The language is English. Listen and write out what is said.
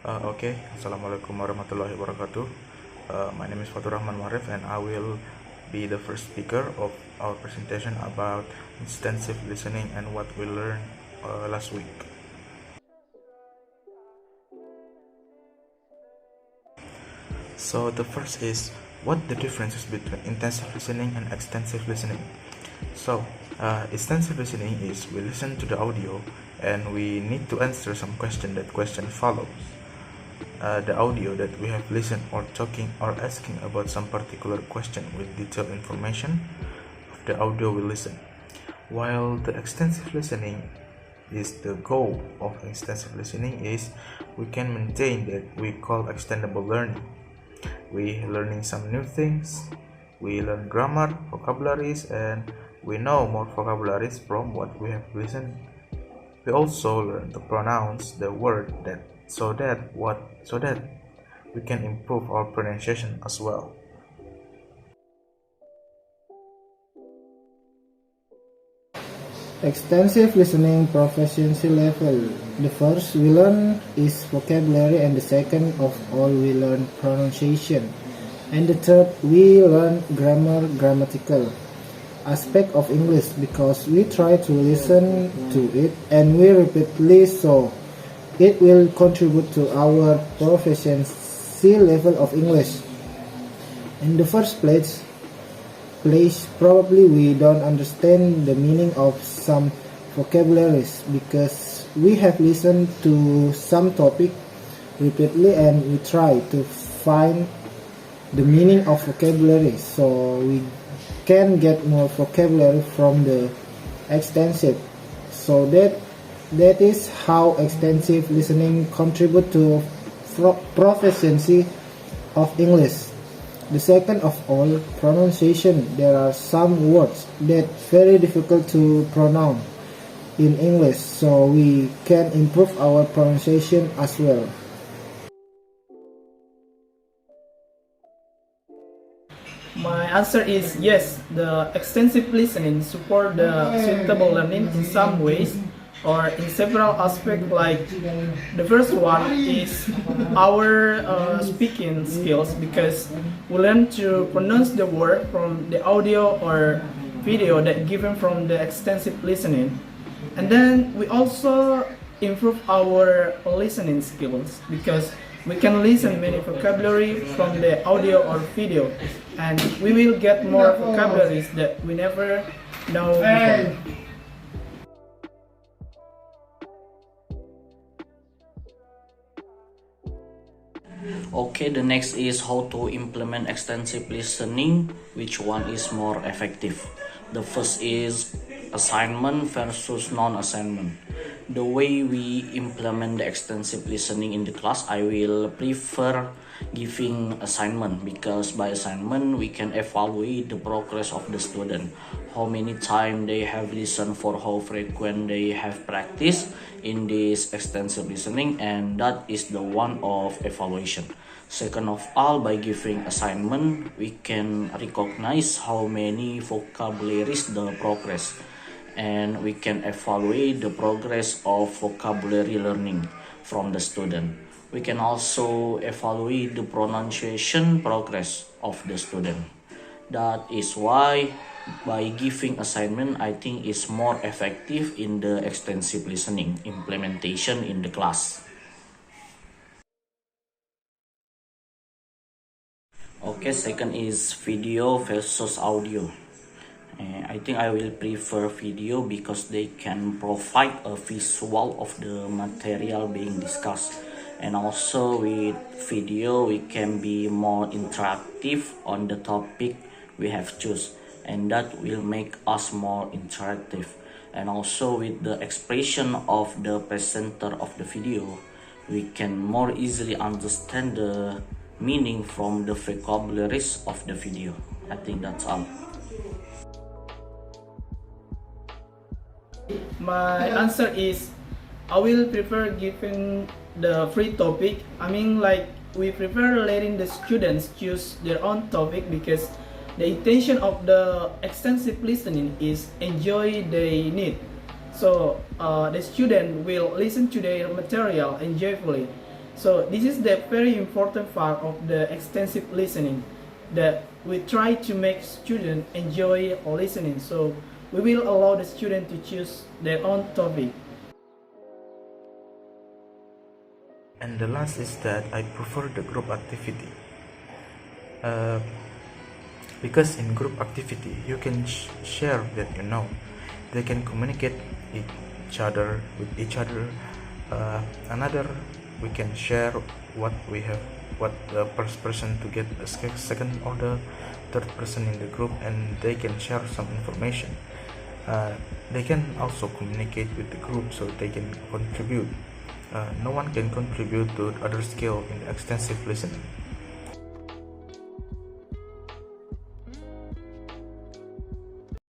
Assalamualaikum warahmatullahi wabarakatuh. My name is Fathur Rahman and I will be the first speaker of our presentation about extensive listening and what we learned last week. So the first is what the differences between intensive listening and extensive listening. Extensive listening is we listen to the audio and we need to answer some question. That question follows the audio that we have listened or talking or asking about some particular question with detailed information of the audio we listen. While the extensive listening is the goal of extensive listening is we can maintain that we call extendable learning. We learning some new things, we learn grammar, vocabularies, and we know more vocabularies from what we have listened. We also learn to pronounce the word so that we can improve our pronunciation as well. Extensive listening proficiency level. The first we learn is vocabulary, and the second of all we learn pronunciation. And the third we learn grammatical aspect of English because we try to listen to it and we repeatedly, so it will contribute to our proficiency level of English. In the first place, probably we don't understand the meaning of some vocabularies because we have listened to some topic repeatedly and we try to find the meaning of vocabulary, so we can get more vocabulary from the extensive. So that is how extensive listening contribute to proficiency of English. The second of all, pronunciation. There are some words that very difficult to pronounce in English, so we can improve our pronunciation as well. My answer is yes. The extensive listening support the suitable learning in some ways or in several aspects. Like the first one is our speaking skills because we learn to pronounce the word from the audio or video that given from the extensive listening, and then we also improve our listening skills because we can listen many vocabulary from the audio or video, and we will get more vocabularies that we never know before. Okay, the next is how to implement extensive listening, which one is more effective. The first is assignment versus non-assignment. The way we implement the extensive listening in the class, I will prefer giving assignment because by assignment we can evaluate the progress of the student, how many time they have listened, for how frequent they have practiced in this extensive listening, and that is the one of evaluation. Second of all, by giving assignment we can recognize how many vocabularies the progress, and we can evaluate the progress of vocabulary learning from the student. We can also evaluate the pronunciation progress of the student. That is why by giving assignment, I think is more effective in the extensive listening implementation in the class. Okay, second is video versus audio. I think I will prefer video because they can provide a visual of the material being discussed, and also with video we can be more interactive on the topic we have choose, and that will make us more interactive. And also with the expression of the presenter of the video, we can more easily understand the meaning from the vocabularies of the video. I think that's all. My answer is I will prefer giving the free topic. I mean, like, we prefer letting the students choose their own topic because the intention of the extensive listening is enjoy they need. So the student will listen to their material enjoyfully. So this is the very important part of the extensive listening, that we try to make students enjoy listening. So we will allow the student to choose their own topic. And the last is that I prefer the group activity. Because in group activity you can share that they can communicate with each other. Another, we can share what we have, what the first person to get a second or the third person in the group, and they can share some information. They can also communicate with the group, so they can contribute. No one can contribute to other skill in extensive listening.